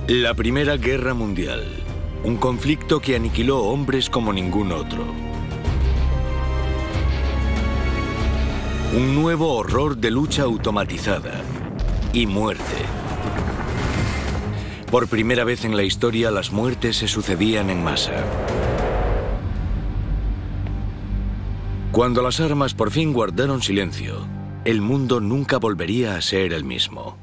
La Primera Guerra Mundial. Un conflicto que aniquiló hombres como ningún otro. Un nuevo horror de lucha automatizada y muerte. Por primera vez en la historia, las muertes se sucedían en masa. Cuando las armas por fin guardaron silencio, el mundo nunca volvería a ser el mismo.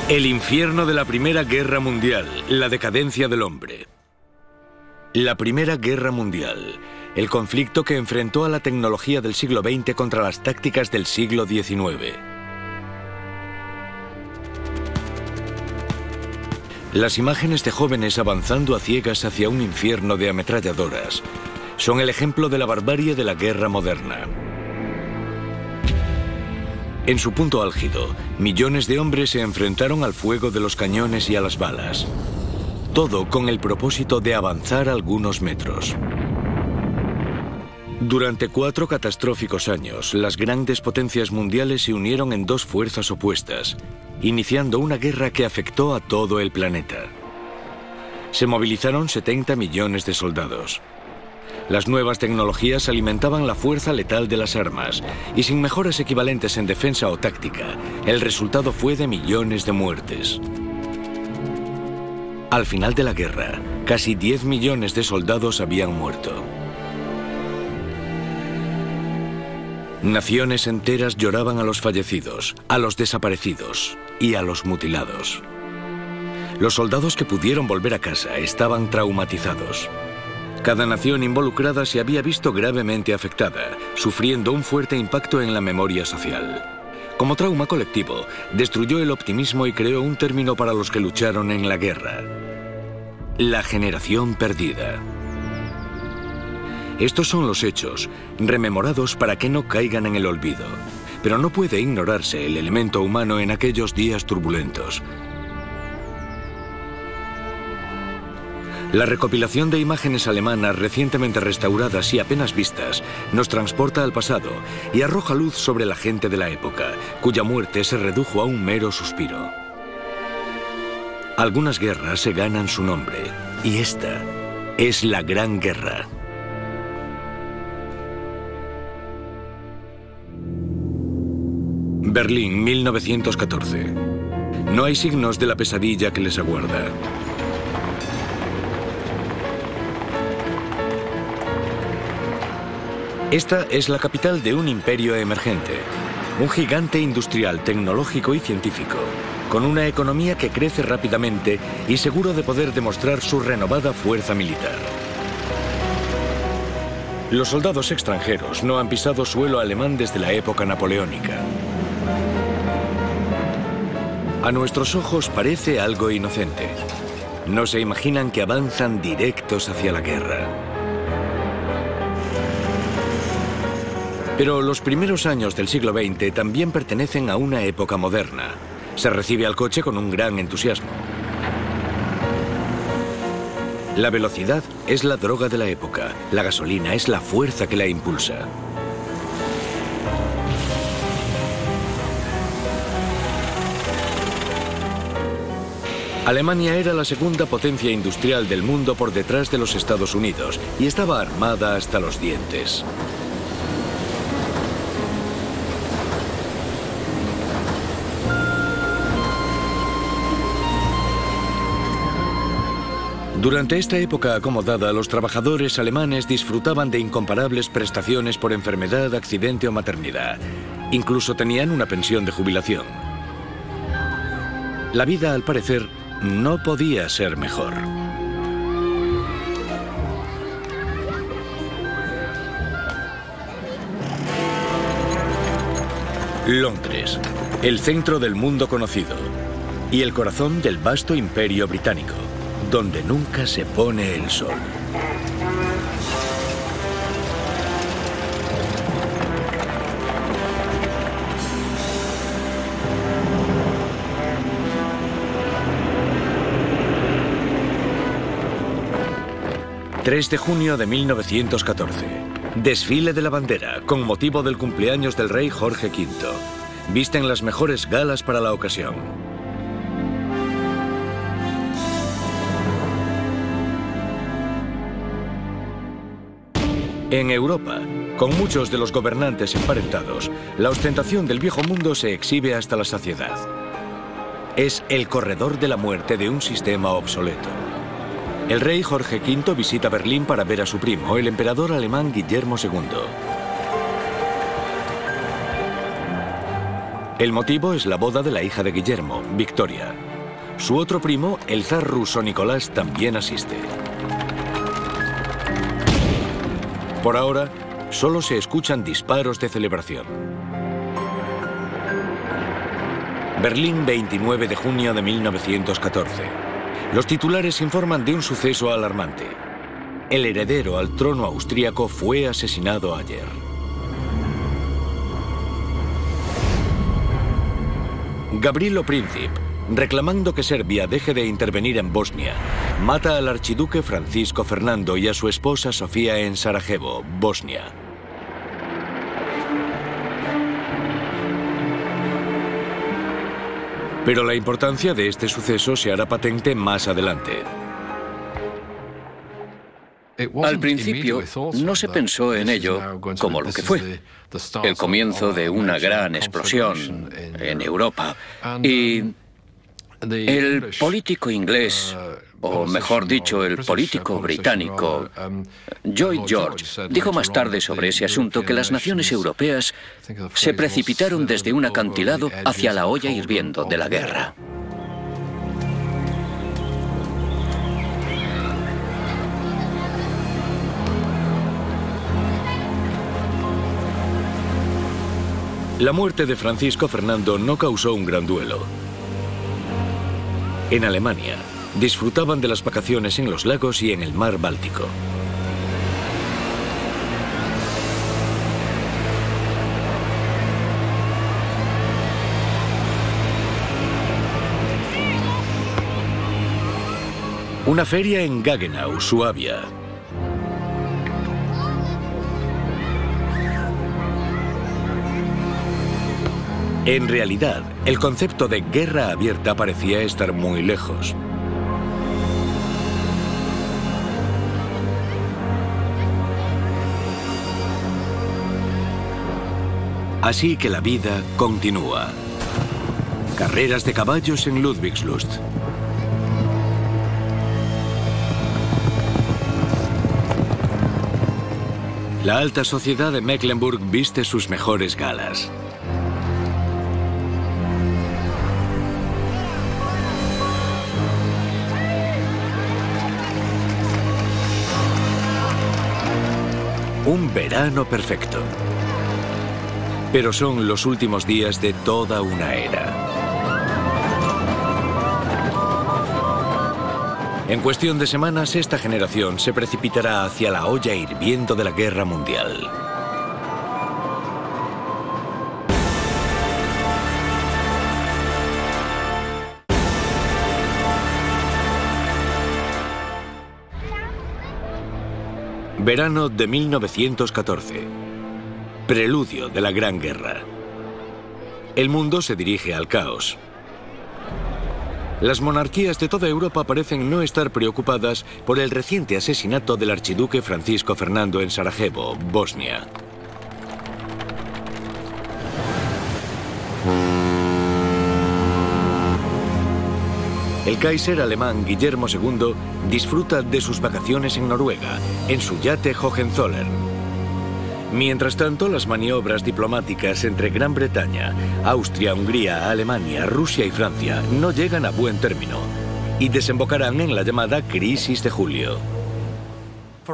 El infierno de la Primera Guerra Mundial, la decadencia del hombre. La Primera Guerra Mundial, el conflicto que enfrentó a la tecnología del siglo XX contra las tácticas del siglo XIX. Las imágenes de jóvenes avanzando a ciegas hacia un infierno de ametralladoras son el ejemplo de la barbarie de la guerra moderna. En su punto álgido, millones de hombres se enfrentaron al fuego de los cañones y a las balas. Todo con el propósito de avanzar algunos metros. Durante 4 catastróficos años, las grandes potencias mundiales se unieron en 2 fuerzas opuestas, iniciando una guerra que afectó a todo el planeta. Se movilizaron 70 millones de soldados. Las nuevas tecnologías alimentaban la fuerza letal de las armas, y sin mejoras equivalentes en defensa o táctica, el resultado fue de millones de muertes. Al final de la guerra, casi 10 millones de soldados habían muerto. Naciones enteras lloraban a los fallecidos, a los desaparecidos y a los mutilados. Los soldados que pudieron volver a casa estaban traumatizados. Cada nación involucrada se había visto gravemente afectada, sufriendo un fuerte impacto en la memoria social. Como trauma colectivo, destruyó el optimismo y creó un término para los que lucharon en la guerra: la generación perdida. Estos son los hechos, rememorados para que no caigan en el olvido. Pero no puede ignorarse el elemento humano en aquellos días turbulentos. La recopilación de imágenes alemanas recientemente restauradas y apenas vistas nos transporta al pasado y arroja luz sobre la gente de la época, cuya muerte se redujo a un mero suspiro. Algunas guerras se ganan su nombre, y esta es la Gran Guerra. Berlín, 1914. No hay signos de la pesadilla que les aguarda. Esta es la capital de un imperio emergente, un gigante industrial, tecnológico y científico, con una economía que crece rápidamente y seguro de poder demostrar su renovada fuerza militar. Los soldados extranjeros no han pisado suelo alemán desde la época napoleónica. A nuestros ojos parece algo inocente. No se imaginan que avanzan directos hacia la guerra. Pero los primeros años del siglo XX también pertenecen a una época moderna. Se recibe al coche con un gran entusiasmo. La velocidad es la droga de la época. La gasolina es la fuerza que la impulsa. Alemania era la segunda potencia industrial del mundo por detrás de los Estados Unidos y estaba armada hasta los dientes. Durante esta época acomodada, los trabajadores alemanes disfrutaban de incomparables prestaciones por enfermedad, accidente o maternidad. Incluso tenían una pensión de jubilación. La vida, al parecer, no podía ser mejor. Londres, el centro del mundo conocido y el corazón del vasto imperio británico, donde nunca se pone el sol. 3 de junio de 1914. Desfile de la bandera, con motivo del cumpleaños del rey Jorge V. Visten las mejores galas para la ocasión. En Europa, con muchos de los gobernantes emparentados, la ostentación del viejo mundo se exhibe hasta la saciedad. Es el corredor de la muerte de un sistema obsoleto. El rey Jorge V visita Berlín para ver a su primo, el emperador alemán Guillermo II. El motivo es la boda de la hija de Guillermo, Victoria. Su otro primo, el zar ruso Nicolás, también asiste. Por ahora, solo se escuchan disparos de celebración. Berlín, 29 de junio de 1914. Los titulares informan de un suceso alarmante. El heredero al trono austríaco fue asesinado ayer. Gavrilo Princip, reclamando que Serbia deje de intervenir en Bosnia, mata al archiduque Francisco Fernando y a su esposa Sofía en Sarajevo, Bosnia. Pero la importancia de este suceso se hará patente más adelante. Al principio no se pensó en ello como lo que fue, el comienzo de una gran explosión en Europa. Y el político inglés, o mejor dicho, el político británico, Lloyd George, dijo más tarde sobre ese asunto que las naciones europeas se precipitaron desde un acantilado hacia la olla hirviendo de la guerra. La muerte de Francisco Fernando no causó un gran duelo. En Alemania, disfrutaban de las vacaciones en los lagos y en el mar Báltico. Una feria en Gaggenau, Suabia. En realidad, el concepto de guerra abierta parecía estar muy lejos. Así que la vida continúa. Carreras de caballos en Ludwigslust. La alta sociedad de Mecklenburg viste sus mejores galas. Un verano perfecto. Pero son los últimos días de toda una era. En cuestión de semanas, esta generación se precipitará hacia la olla hirviendo de la Guerra Mundial. Verano de 1914. Preludio de la Gran Guerra. El mundo se dirige al caos. Las monarquías de toda Europa parecen no estar preocupadas por el reciente asesinato del archiduque Francisco Fernando en Sarajevo, Bosnia. El Kaiser alemán Guillermo II disfruta de sus vacaciones en Noruega, en su yate Hohenzollern. Mientras tanto, las maniobras diplomáticas entre Gran Bretaña, Austria, Hungría, Alemania, Rusia y Francia no llegan a buen término y desembocarán en la llamada Crisis de Julio.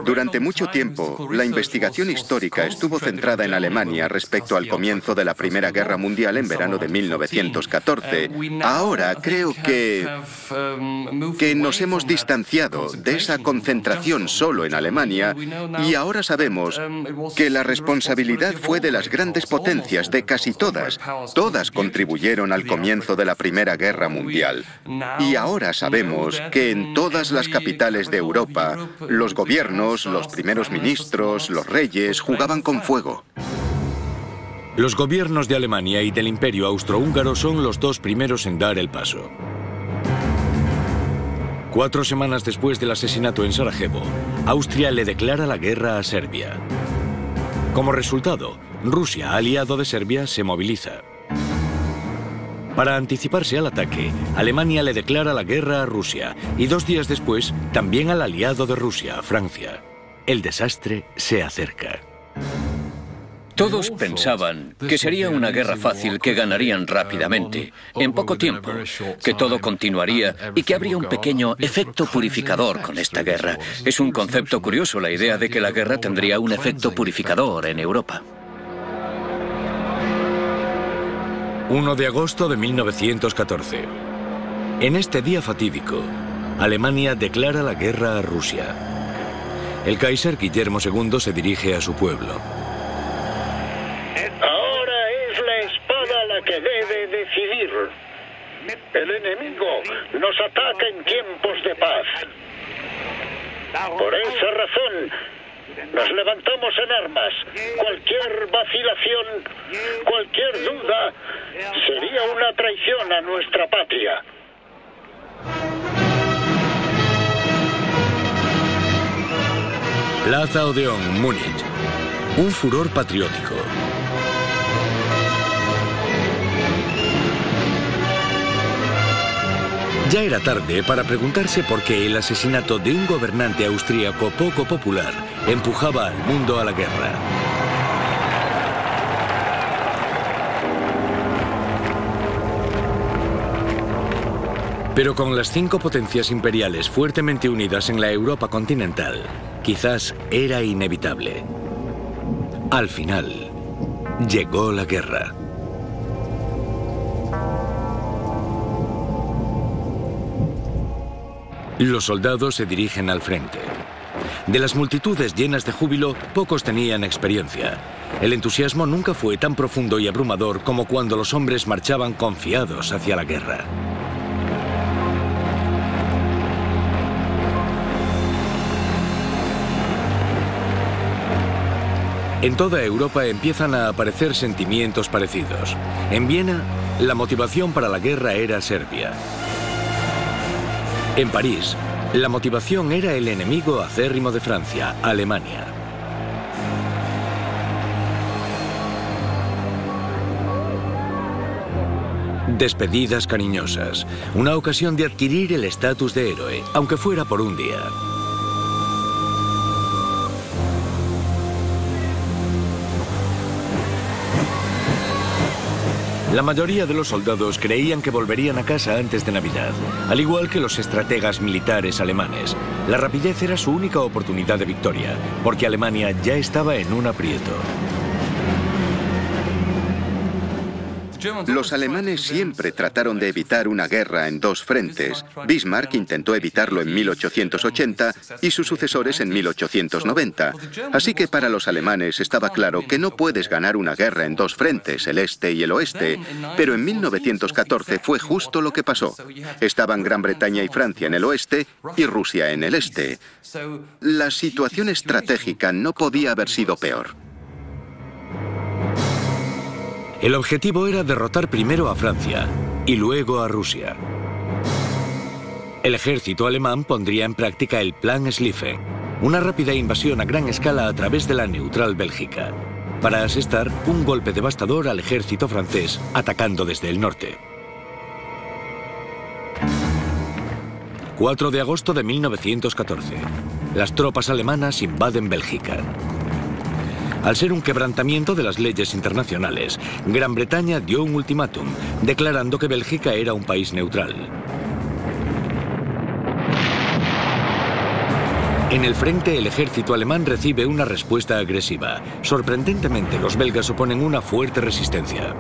Durante mucho tiempo, la investigación histórica estuvo centrada en Alemania respecto al comienzo de la Primera Guerra Mundial en verano de 1914. Ahora creo que nos hemos distanciado de esa concentración solo en Alemania y ahora sabemos que la responsabilidad fue de las grandes potencias, de casi todas. Todas contribuyeron al comienzo de la Primera Guerra Mundial. Y ahora sabemos que en todas las capitales de Europa, los gobiernos gobiernos, los primeros ministros, los reyes jugaban con fuego. Los gobiernos de Alemania y del Imperio Austrohúngaro son los dos primeros en dar el paso. 4 semanas después del asesinato en Sarajevo, Austria le declara la guerra a Serbia. Como resultado, Rusia, aliado de Serbia, se moviliza. Para anticiparse al ataque, Alemania le declara la guerra a Rusia y 2 días después también al aliado de Rusia, Francia. El desastre se acerca. Todos pensaban que sería una guerra fácil que ganarían rápidamente, en poco tiempo, que todo continuaría y que habría un pequeño efecto purificador con esta guerra. Es un concepto curioso la idea de que la guerra tendría un efecto purificador en Europa. 1 de agosto de 1914. En este día fatídico, Alemania declara la guerra a Rusia. El Kaiser Guillermo II se dirige a su pueblo. Que debe decidir. El enemigo nos ataca en tiempos de paz. Por esa razón, nos levantamos en armas. Cualquier vacilación, cualquier duda, sería una traición a nuestra patria. Plaza Odeón, Múnich. Un furor patriótico. Ya era tarde para preguntarse por qué el asesinato de un gobernante austríaco poco popular empujaba al mundo a la guerra. Pero con las 5 potencias imperiales fuertemente unidas en la Europa continental, quizás era inevitable. Al final, llegó la guerra. Los soldados se dirigen al frente. De las multitudes llenas de júbilo, pocos tenían experiencia. El entusiasmo nunca fue tan profundo y abrumador como cuando los hombres marchaban confiados hacia la guerra. En toda Europa empiezan a aparecer sentimientos parecidos. En Viena, la motivación para la guerra era Serbia. En París, la motivación era el enemigo acérrimo de Francia, Alemania. Despedidas cariñosas, una ocasión de adquirir el estatus de héroe, aunque fuera por un día. La mayoría de los soldados creían que volverían a casa antes de Navidad, al igual que los estrategas militares alemanes. La rapidez era su única oportunidad de victoria, porque Alemania ya estaba en un aprieto. Los alemanes siempre trataron de evitar una guerra en 2 frentes. Bismarck intentó evitarlo en 1880 y sus sucesores en 1890. Así que para los alemanes estaba claro que no puedes ganar una guerra en 2 frentes, el este y el oeste. Pero en 1914 fue justo lo que pasó. Estaban Gran Bretaña y Francia en el oeste y Rusia en el este. La situación estratégica no podía haber sido peor. El objetivo era derrotar primero a Francia y luego a Rusia. El ejército alemán pondría en práctica el Plan Schlieffen, una rápida invasión a gran escala a través de la neutral Bélgica, para asestar un golpe devastador al ejército francés atacando desde el norte. 4 de agosto de 1914. Las tropas alemanas invaden Bélgica. Al ser un quebrantamiento de las leyes internacionales, Gran Bretaña dio un ultimátum, declarando que Bélgica era un país neutral. En el frente, el ejército alemán recibe una respuesta agresiva. Sorprendentemente, los belgas oponen una fuerte resistencia.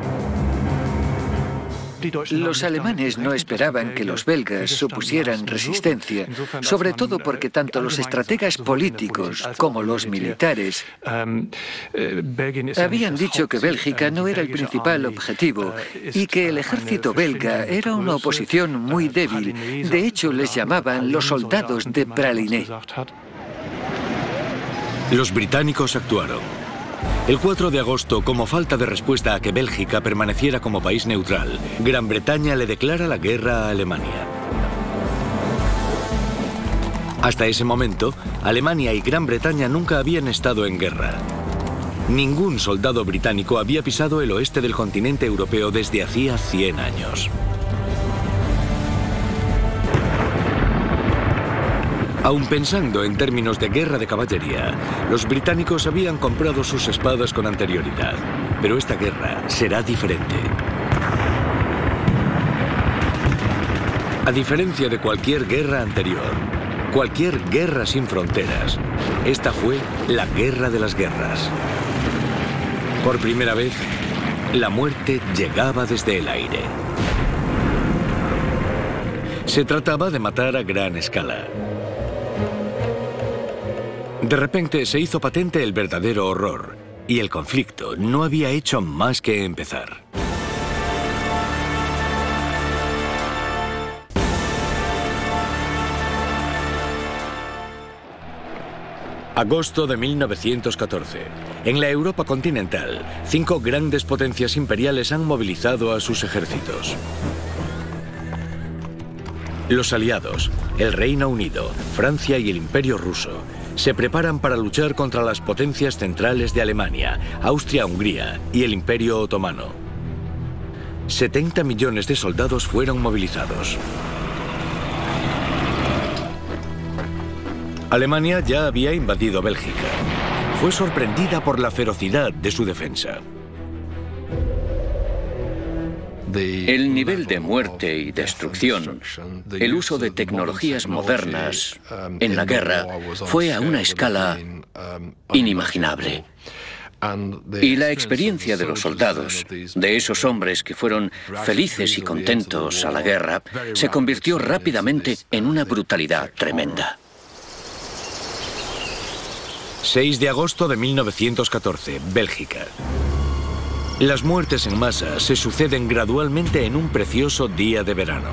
Los alemanes no esperaban que los belgas opusieran resistencia, sobre todo porque tanto los estrategas políticos como los militares habían dicho que Bélgica no era el principal objetivo y que el ejército belga era una oposición muy débil. De hecho, les llamaban los soldados de Praliné. Los británicos actuaron. El 4 de agosto, como falta de respuesta a que Bélgica permaneciera como país neutral, Gran Bretaña le declara la guerra a Alemania. Hasta ese momento, Alemania y Gran Bretaña nunca habían estado en guerra. Ningún soldado británico había pisado el oeste del continente europeo desde hacía 100 años. Aun pensando en términos de guerra de caballería, los británicos habían comprado sus espadas con anterioridad. Pero esta guerra será diferente. A diferencia de cualquier guerra anterior, cualquier guerra sin fronteras, esta fue la guerra de las guerras. Por primera vez, la muerte llegaba desde el aire. Se trataba de matar a gran escala. De repente se hizo patente el verdadero horror, y el conflicto no había hecho más que empezar. Agosto de 1914. En la Europa continental, 5 grandes potencias imperiales han movilizado a sus ejércitos. Los aliados, el Reino Unido, Francia y el Imperio Ruso, se preparan para luchar contra las potencias centrales de Alemania, Austria-Hungría y el Imperio Otomano. 70 millones de soldados fueron movilizados. Alemania ya había invadido Bélgica. Fue sorprendida por la ferocidad de su defensa. El nivel de muerte y destrucción, el uso de tecnologías modernas en la guerra fue a una escala inimaginable. Y la experiencia de los soldados, de esos hombres que fueron felices y contentos a la guerra, se convirtió rápidamente en una brutalidad tremenda. 6 de agosto de 1914, Bélgica. Las muertes en masa se suceden gradualmente en un precioso día de verano.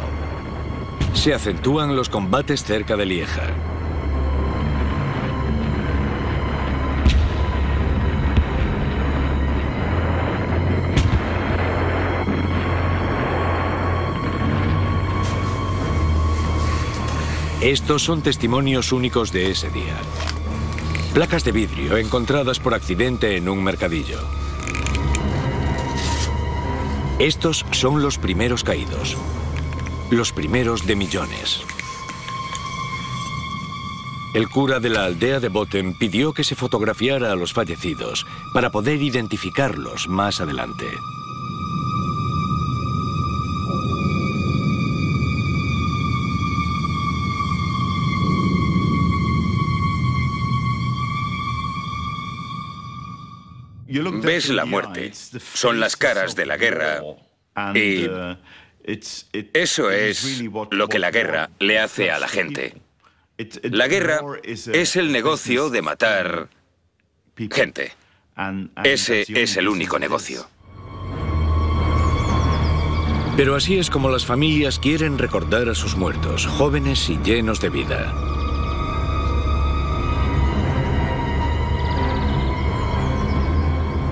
Se acentúan los combates cerca de Lieja. Estos son testimonios únicos de ese día. Placas de vidrio encontradas por accidente en un mercadillo. Estos son los primeros caídos, los primeros de millones. El cura de la aldea de Botten pidió que se fotografiara a los fallecidos para poder identificarlos más adelante. Ves la muerte, son las caras de la guerra, y eso es lo que la guerra le hace a la gente. La guerra es el negocio de matar gente. Ese es el único negocio. Pero así es como las familias quieren recordar a sus muertos, jóvenes y llenos de vida.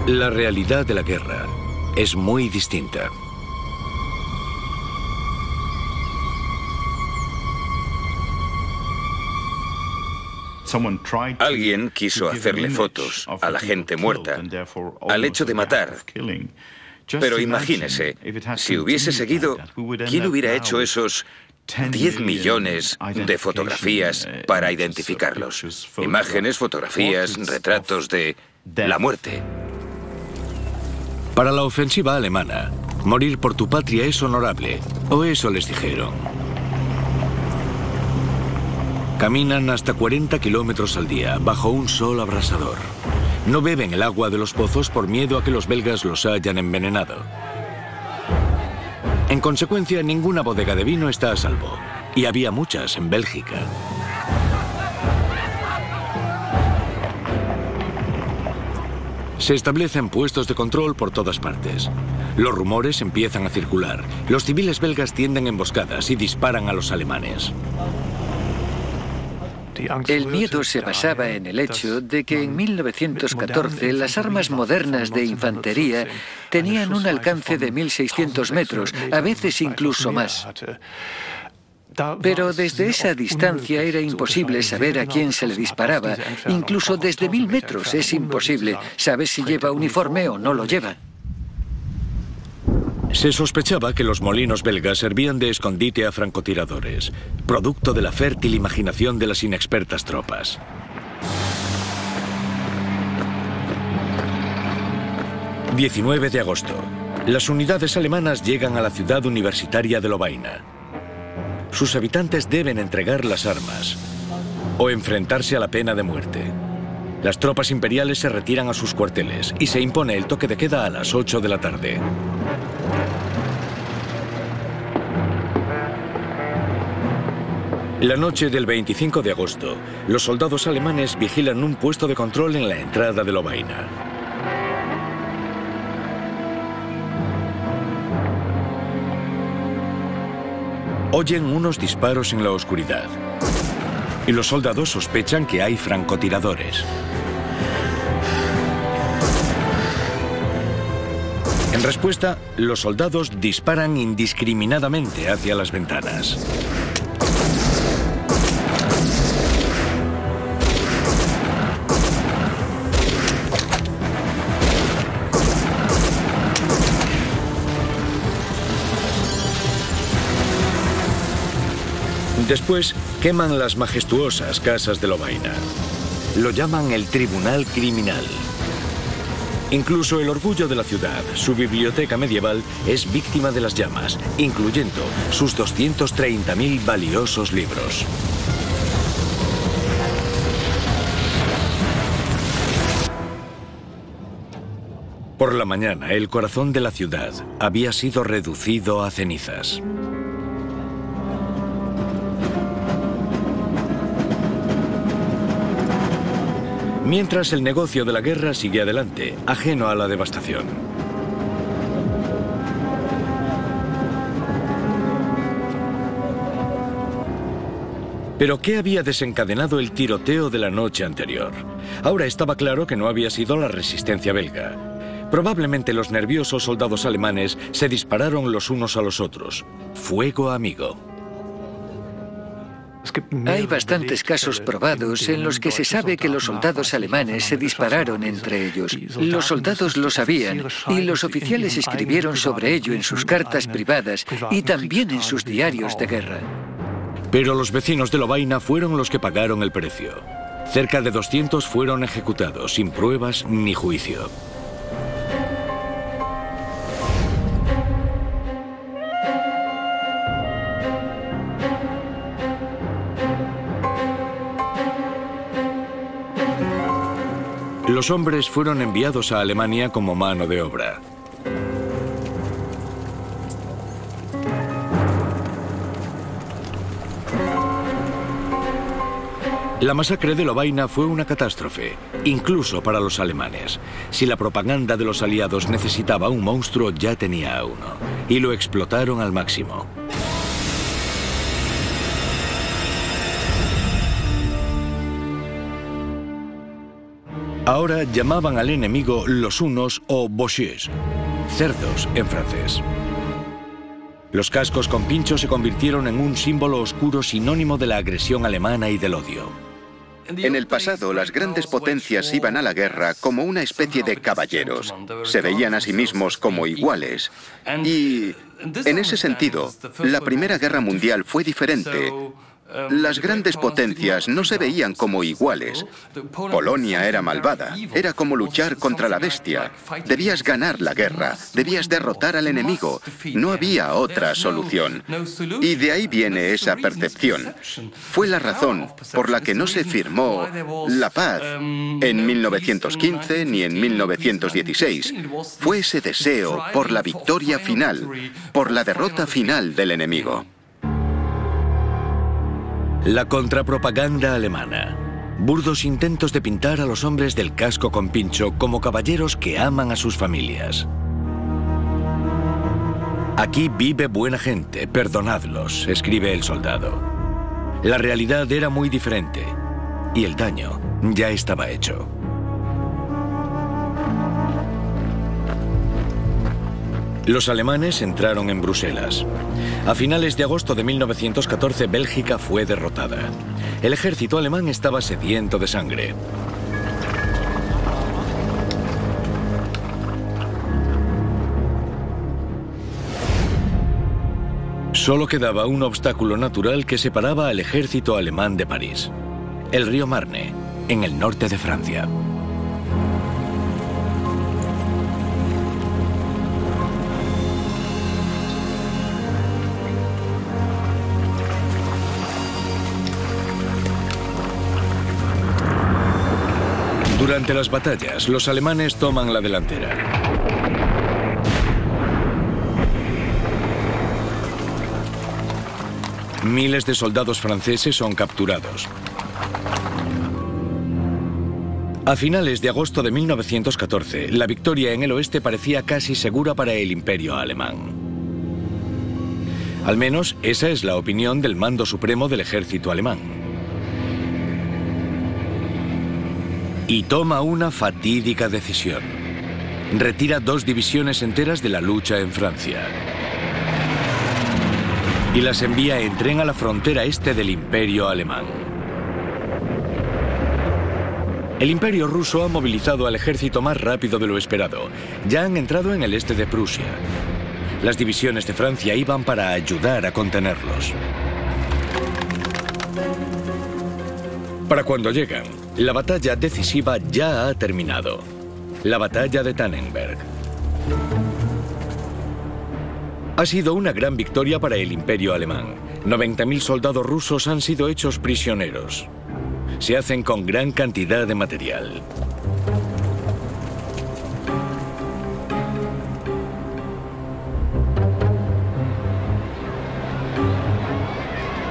La realidad de la guerra es muy distinta. Alguien quiso hacerle fotos a la gente muerta, al hecho de matar. Pero imagínese, si hubiese seguido, ¿quién hubiera hecho esos 10 millones de fotografías para identificarlos? Imágenes, fotografías, retratos de la muerte. Para la ofensiva alemana, morir por tu patria es honorable, o eso les dijeron. Caminan hasta 40 kilómetros al día, bajo un sol abrasador. No beben el agua de los pozos por miedo a que los belgas los hayan envenenado. En consecuencia, ninguna bodega de vino está a salvo, y había muchas en Bélgica. Se establecen puestos de control por todas partes. Los rumores empiezan a circular. Los civiles belgas tienden emboscadas y disparan a los alemanes. El miedo se basaba en el hecho de que en 1914 las armas modernas de infantería tenían un alcance de 1.600 metros, a veces incluso más. Pero desde esa distancia era imposible saber a quién se le disparaba. Incluso desde 1.000 metros es imposible. ¿Sabes si lleva uniforme o no lo lleva? Se sospechaba que los molinos belgas servían de escondite a francotiradores, producto de la fértil imaginación de las inexpertas tropas. ...19 de agosto. Las unidades alemanas llegan a la ciudad universitaria de Lovaina. Sus habitantes deben entregar las armas o enfrentarse a la pena de muerte. Las tropas imperiales se retiran a sus cuarteles y se impone el toque de queda a las 8 de la tarde. La noche del 25 de agosto, los soldados alemanes vigilan un puesto de control en la entrada de Lovaina. Oyen unos disparos en la oscuridad y los soldados sospechan que hay francotiradores. En respuesta, los soldados disparan indiscriminadamente hacia las ventanas. Después, queman las majestuosas casas de Lovaina. Lo llaman el Tribunal Criminal. Incluso el orgullo de la ciudad, su biblioteca medieval, es víctima de las llamas, incluyendo sus 230.000 valiosos libros. Por la mañana, el corazón de la ciudad había sido reducido a cenizas. Mientras el negocio de la guerra sigue adelante, ajeno a la devastación. Pero ¿qué había desencadenado el tiroteo de la noche anterior? Ahora estaba claro que no había sido la resistencia belga. Probablemente los nerviosos soldados alemanes se dispararon los unos a los otros. Fuego amigo. Hay bastantes casos probados en los que se sabe que los soldados alemanes se dispararon entre ellos. Los soldados lo sabían y los oficiales escribieron sobre ello en sus cartas privadas y también en sus diarios de guerra. Pero los vecinos de Lovaina fueron los que pagaron el precio. Cerca de 200 fueron ejecutados sin pruebas ni juicio. Los hombres fueron enviados a Alemania como mano de obra. La masacre de Lovaina fue una catástrofe, incluso para los alemanes. Si la propaganda de los aliados necesitaba un monstruo, ya tenía a uno, y lo explotaron al máximo. Ahora llamaban al enemigo los hunos o boches, cerdos en francés. Los cascos con pincho se convirtieron en un símbolo oscuro sinónimo de la agresión alemana y del odio. En el pasado, las grandes potencias iban a la guerra como una especie de caballeros. Se veían a sí mismos como iguales. Y, en ese sentido, la Primera Guerra Mundial fue diferente. Las grandes potencias no se veían como iguales. Polonia era malvada, era como luchar contra la bestia. Debías ganar la guerra, debías derrotar al enemigo. No había otra solución. Y de ahí viene esa percepción. Fue la razón por la que no se firmó la paz en 1915 ni en 1916. Fue ese deseo por la victoria final, por la derrota final del enemigo. La contrapropaganda alemana. Burdos intentos de pintar a los hombres del casco con pincho como caballeros que aman a sus familias. Aquí vive buena gente, perdonadlos, escribe el soldado. La realidad era muy diferente. y el daño ya estaba hecho. Los alemanes entraron en Bruselas. A finales de agosto de 1914, Bélgica fue derrotada. El ejército alemán estaba sediento de sangre. Solo quedaba un obstáculo natural que separaba al ejército alemán de París: el río Marne, en el norte de Francia. Durante las batallas, los alemanes toman la delantera. Miles de soldados franceses son capturados. A finales de agosto de 1914, la victoria en el oeste parecía casi segura para el Imperio alemán. Al menos esa es la opinión del mando supremo del ejército alemán. Y toma una fatídica decisión. Retira 2 divisiones enteras de la lucha en Francia y las envía en tren a la frontera este del Imperio alemán. El Imperio ruso ha movilizado al ejército más rápido de lo esperado. Ya han entrado en el este de Prusia. Las divisiones de Francia iban para ayudar a contenerlos. Para cuando llegan, la batalla decisiva ya ha terminado. La batalla de Tannenberg. Ha sido una gran victoria para el Imperio alemán. 90.000 soldados rusos han sido hechos prisioneros. Se hacen con gran cantidad de material.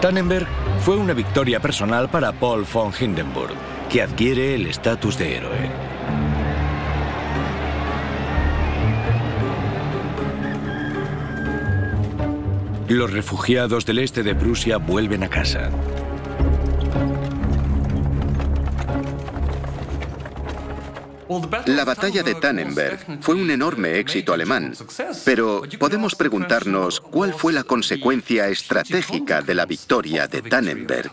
Tannenberg fue una victoria personal para Paul von Hindenburg, que adquiere el estatus de héroe. Los refugiados del este de Prusia vuelven a casa. La batalla de Tannenberg fue un enorme éxito alemán, pero podemos preguntarnos cuál fue la consecuencia estratégica de la victoria de Tannenberg.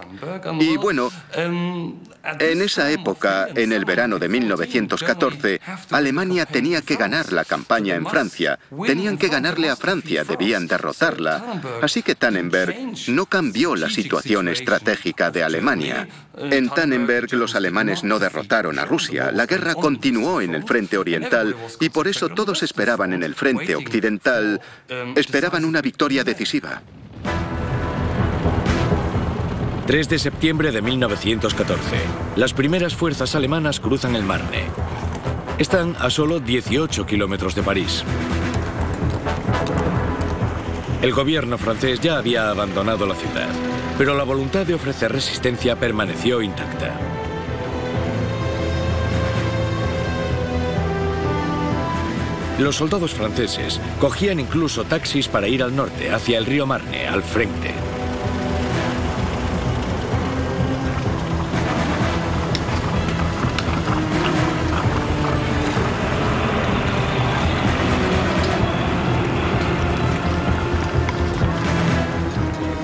Y bueno, en esa época, en el verano de 1914, Alemania tenía que ganar la campaña en Francia. Tenían que ganarle a Francia, debían derrotarla. Así que Tannenberg no cambió la situación estratégica de Alemania. En Tannenberg los alemanes no derrotaron a Rusia. La guerra continuó en el frente oriental y por eso todos esperaban en el frente occidental, esperaban una victoria decisiva. 3 de septiembre de 1914. Las primeras fuerzas alemanas cruzan el Marne. Están a solo 18 kilómetros de París. El gobierno francés ya había abandonado la ciudad, pero la voluntad de ofrecer resistencia permaneció intacta. Los soldados franceses cogían incluso taxis para ir al norte, hacia el río Marne, al frente.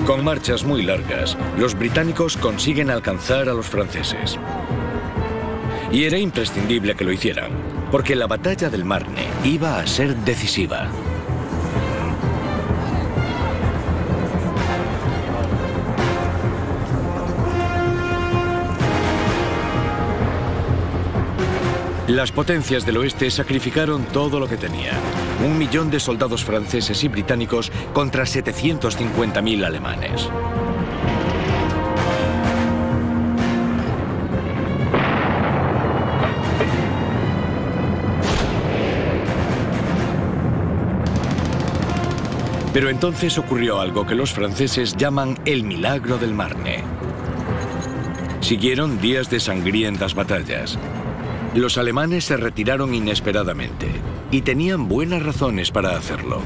Con marchas muy largas, los británicos consiguen alcanzar a los franceses. Y era imprescindible que lo hicieran, porque la batalla del Marne iba a ser decisiva. Las potencias del oeste sacrificaron todo lo que tenían. 1 millón de soldados franceses y británicos contra 750.000 alemanes. Pero entonces ocurrió algo que los franceses llaman el milagro del Marne. Siguieron días de sangrientas batallas. Los alemanes se retiraron inesperadamente y tenían buenas razones para hacerlo.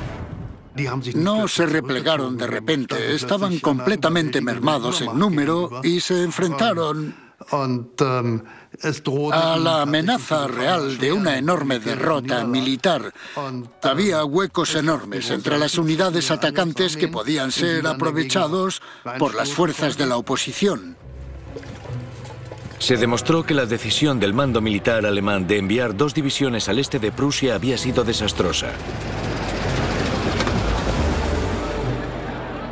No se replegaron de repente, estaban completamente mermados en número y se enfrentaron A la amenaza real de una enorme derrota militar, había huecos enormes entre las unidades atacantes que podían ser aprovechados por las fuerzas de la oposición. Se demostró que la decisión del mando militar alemán de enviar 2 divisiones al este de Prusia había sido desastrosa.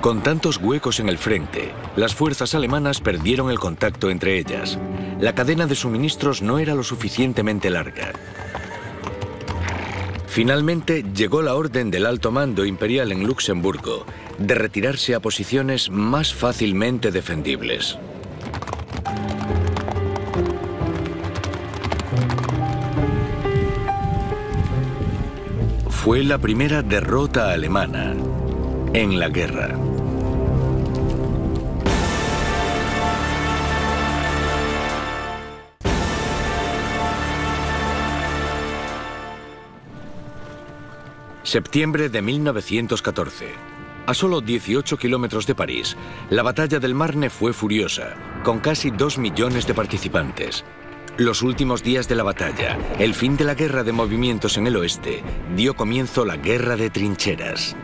Con tantos huecos en el frente, las fuerzas alemanas perdieron el contacto entre ellas. La cadena de suministros no era lo suficientemente larga. Finalmente, llegó la orden del alto mando imperial en Luxemburgo de retirarse a posiciones más fácilmente defendibles. Fue la primera derrota alemana en la guerra. Septiembre de 1914. A solo 18 kilómetros de París, la batalla del Marne fue furiosa, con casi 2 millones de participantes. Los últimos días de la batalla, el fin de la guerra de movimientos en el oeste, dio comienzo la guerra de trincheras.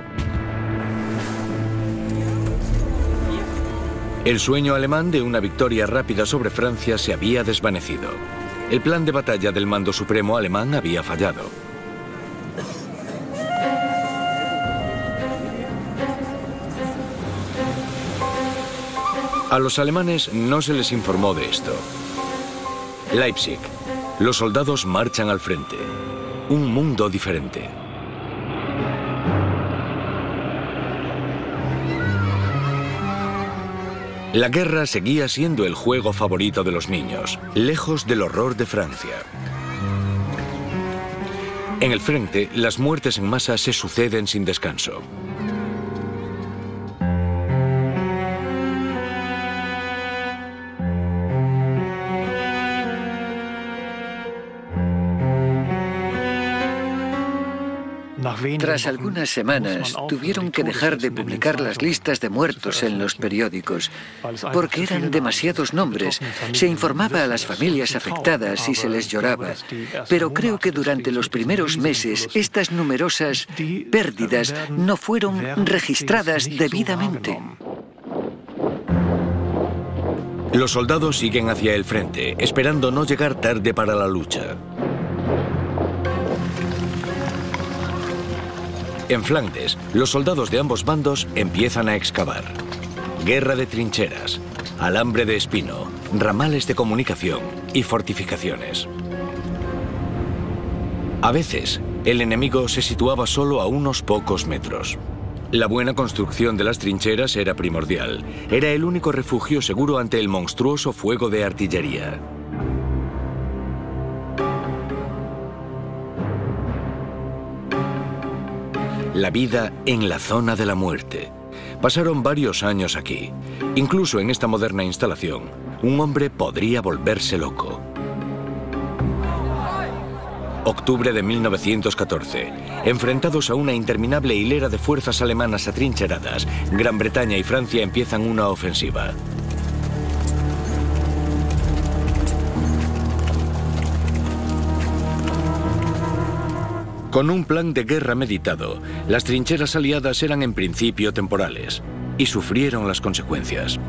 El sueño alemán de una victoria rápida sobre Francia se había desvanecido. El plan de batalla del mando supremo alemán había fallado. A los alemanes no se les informó de esto. Leipzig. Los soldados marchan al frente. Un mundo diferente. La guerra seguía siendo el juego favorito de los niños, lejos del horror de Francia. En el frente, las muertes en masa se suceden sin descanso. Tras algunas semanas, tuvieron que dejar de publicar las listas de muertos en los periódicos, porque eran demasiados nombres. Se informaba a las familias afectadas y se les lloraba. Pero creo que durante los primeros meses, estas numerosas pérdidas no fueron registradas debidamente. Los soldados siguen hacia el frente, esperando no llegar tarde para la lucha. En Flandes, los soldados de ambos bandos empiezan a excavar. Guerra de trincheras, alambre de espino, ramales de comunicación y fortificaciones. A veces, el enemigo se situaba solo a unos pocos metros. La buena construcción de las trincheras era primordial. Era el único refugio seguro ante el monstruoso fuego de artillería. La vida en la zona de la muerte. Pasaron varios años aquí. Incluso en esta moderna instalación, un hombre podría volverse loco. Octubre de 1914. Enfrentados a una interminable hilera de fuerzas alemanas atrincheradas, Gran Bretaña y Francia empiezan una ofensiva. Con un plan de guerra meditado, las trincheras aliadas eran en principio temporales y sufrieron las consecuencias.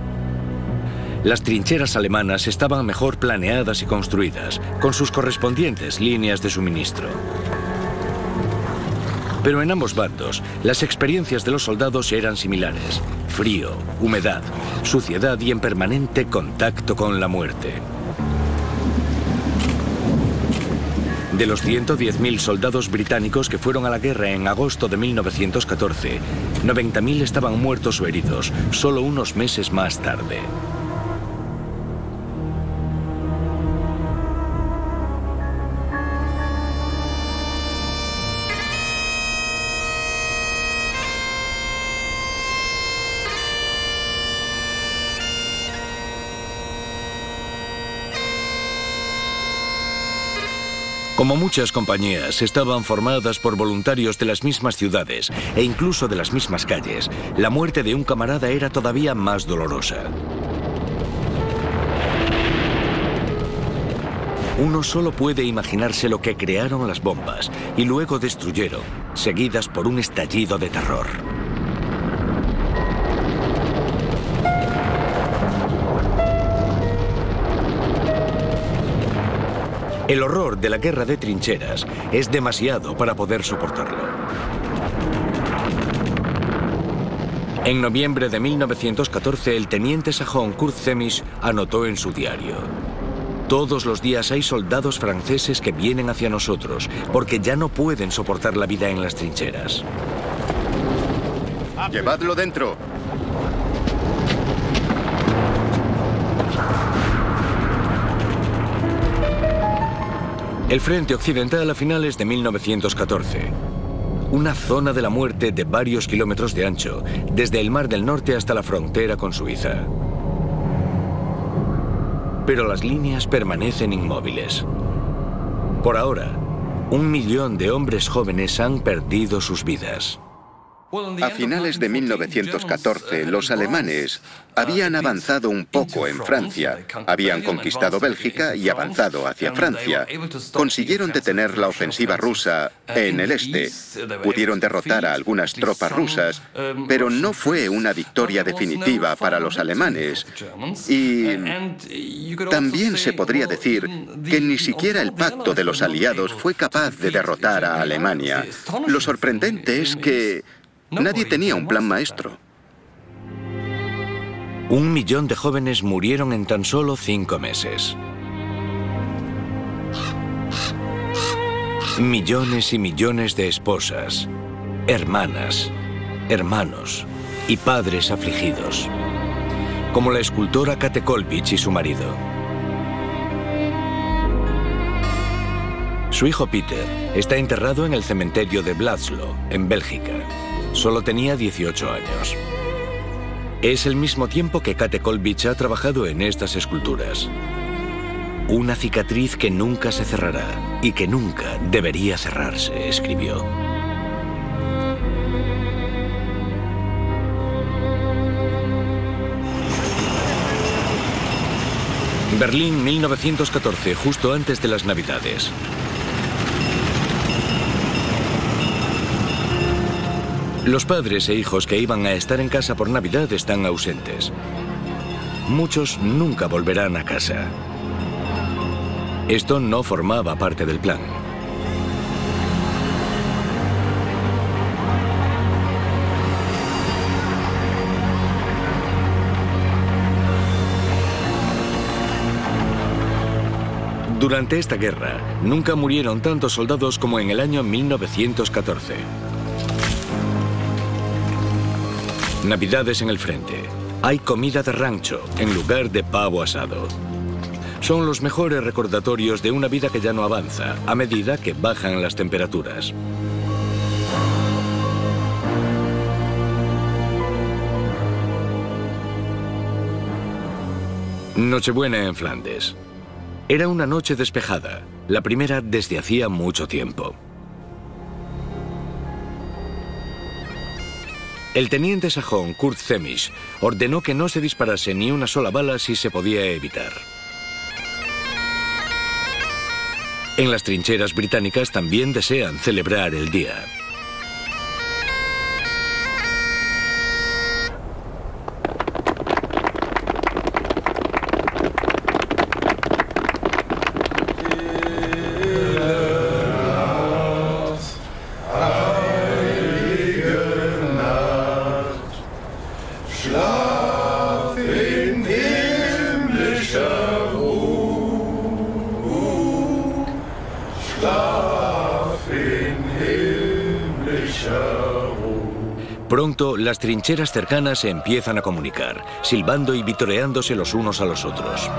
Las trincheras alemanas estaban mejor planeadas y construidas, con sus correspondientes líneas de suministro. Pero en ambos bandos, las experiencias de los soldados eran similares: frío, humedad, suciedad y en permanente contacto con la muerte. De los 110.000 soldados británicos que fueron a la guerra en agosto de 1914, 90.000 estaban muertos o heridos, solo unos meses más tarde. Como muchas compañías estaban formadas por voluntarios de las mismas ciudades e incluso de las mismas calles, la muerte de un camarada era todavía más dolorosa. Uno solo puede imaginarse lo que crearon las bombas y luego destruyeron, seguidas por un estallido de terror. El horror de la guerra de trincheras es demasiado para poder soportarlo. En noviembre de 1914, el teniente sajón Kurt Zemmisch anotó en su diario: todos los días hay soldados franceses que vienen hacia nosotros porque ya no pueden soportar la vida en las trincheras. ¡Llevadlo dentro! El frente occidental a finales de 1914. Una zona de la muerte de varios kilómetros de ancho, desde el Mar del Norte hasta la frontera con Suiza. Pero las líneas permanecen inmóviles. Por ahora, 1 millón de hombres jóvenes han perdido sus vidas. A finales de 1914, los alemanes habían avanzado un poco en Francia. Habían conquistado Bélgica y avanzado hacia Francia. Consiguieron detener la ofensiva rusa en el este. Pudieron derrotar a algunas tropas rusas, pero no fue una victoria definitiva para los alemanes. Y también se podría decir que ni siquiera el pacto de los aliados fue capaz de derrotar a Alemania. Lo sorprendente es que nadie tenía un plan maestro. 1 millón de jóvenes murieron en tan solo 5 meses. Millones y millones de esposas, hermanas, hermanos y padres afligidos, como la escultora Kate Kolbitz y su marido. Su hijo Peter está enterrado en el cementerio de Blaslo, en Bélgica. Solo tenía 18 años. Es el mismo tiempo que Kate Kolbitz ha trabajado en estas esculturas. Una cicatriz que nunca se cerrará y que nunca debería cerrarse, escribió. Berlín, 1914, justo antes de las Navidades. Los padres e hijos que iban a estar en casa por Navidad están ausentes. Muchos nunca volverán a casa. Esto no formaba parte del plan. Durante esta guerra, nunca murieron tantos soldados como en el año 1914. Navidades en el frente. Hay comida de rancho en lugar de pavo asado. Son los mejores recordatorios de una vida que ya no avanza a medida que bajan las temperaturas. Nochebuena en Flandes. Era una noche despejada, la primera desde hacía mucho tiempo. El teniente sajón Kurt Zemmisch ordenó que no se disparase ni una sola bala si se podía evitar. En las trincheras británicas también desean celebrar el día. Pronto, las trincheras cercanas se empiezan a comunicar, silbando y vitoreándose los unos a los otros.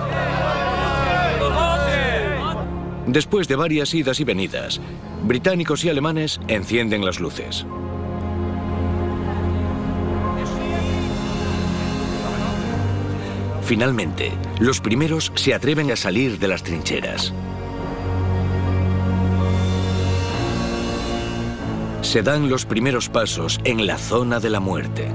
Después de varias idas y venidas, británicos y alemanes encienden las luces. Finalmente, los primeros se atreven a salir de las trincheras. Se dan los primeros pasos en la zona de la muerte.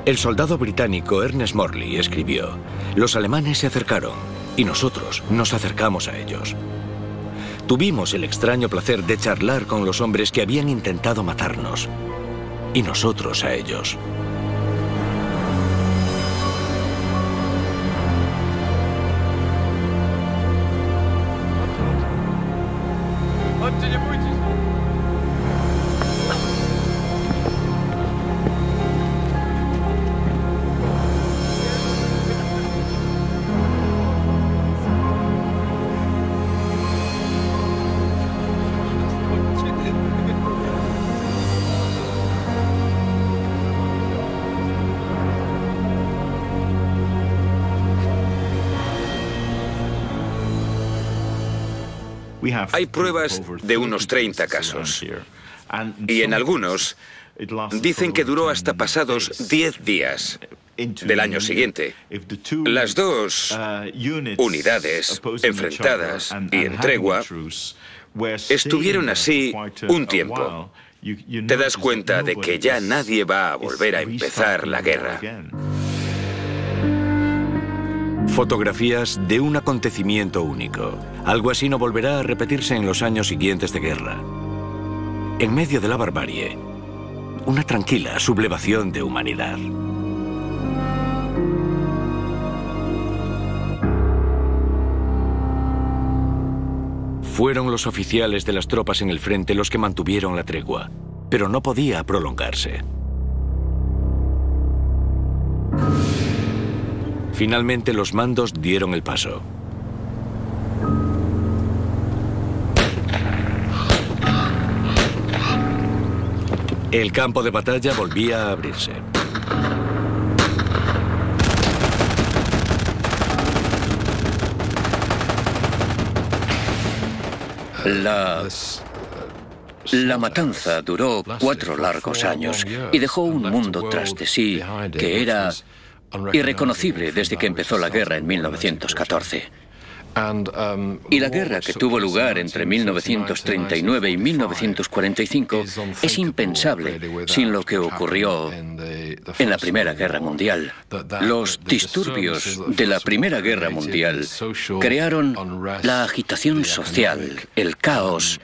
El soldado británico Ernest Morley escribió: los alemanes se acercaron y nosotros nos acercamos a ellos. Tuvimos el extraño placer de charlar con los hombres que habían intentado matarnos y nosotros a ellos. Hay pruebas de unos 30 casos. Y en algunos dicen que duró hasta pasados 10 días del año siguiente. Las dos unidades enfrentadas y en tregua estuvieron así un tiempo. Te das cuenta de que ya nadie va a volver a empezar la guerra. Fotografías de un acontecimiento único. Algo así no volverá a repetirse en los años siguientes de guerra. En medio de la barbarie, una tranquila sublevación de humanidad. Fueron los oficiales de las tropas en el frente los que mantuvieron la tregua, pero no podía prolongarse. Finalmente los mandos dieron el paso. El campo de batalla volvía a abrirse. La matanza duró 4 largos años y dejó un mundo tras de sí que era irreconocible desde que empezó la guerra en 1914. Y la guerra que tuvo lugar entre 1939 y 1945 es impensable sin lo que ocurrió en la Primera Guerra Mundial. Los disturbios de la Primera Guerra Mundial crearon la agitación social, el caos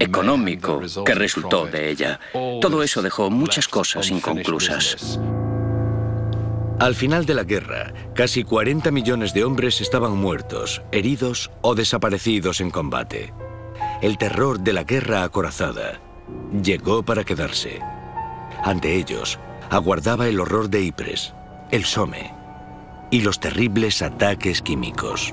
económico que resultó de ella. Todo eso dejó muchas cosas inconclusas. Al final de la guerra, casi 40 millones de hombres estaban muertos, heridos o desaparecidos en combate. El terror de la guerra acorazada llegó para quedarse. Ante ellos, aguardaba el horror de Ypres, el Somme y los terribles ataques químicos.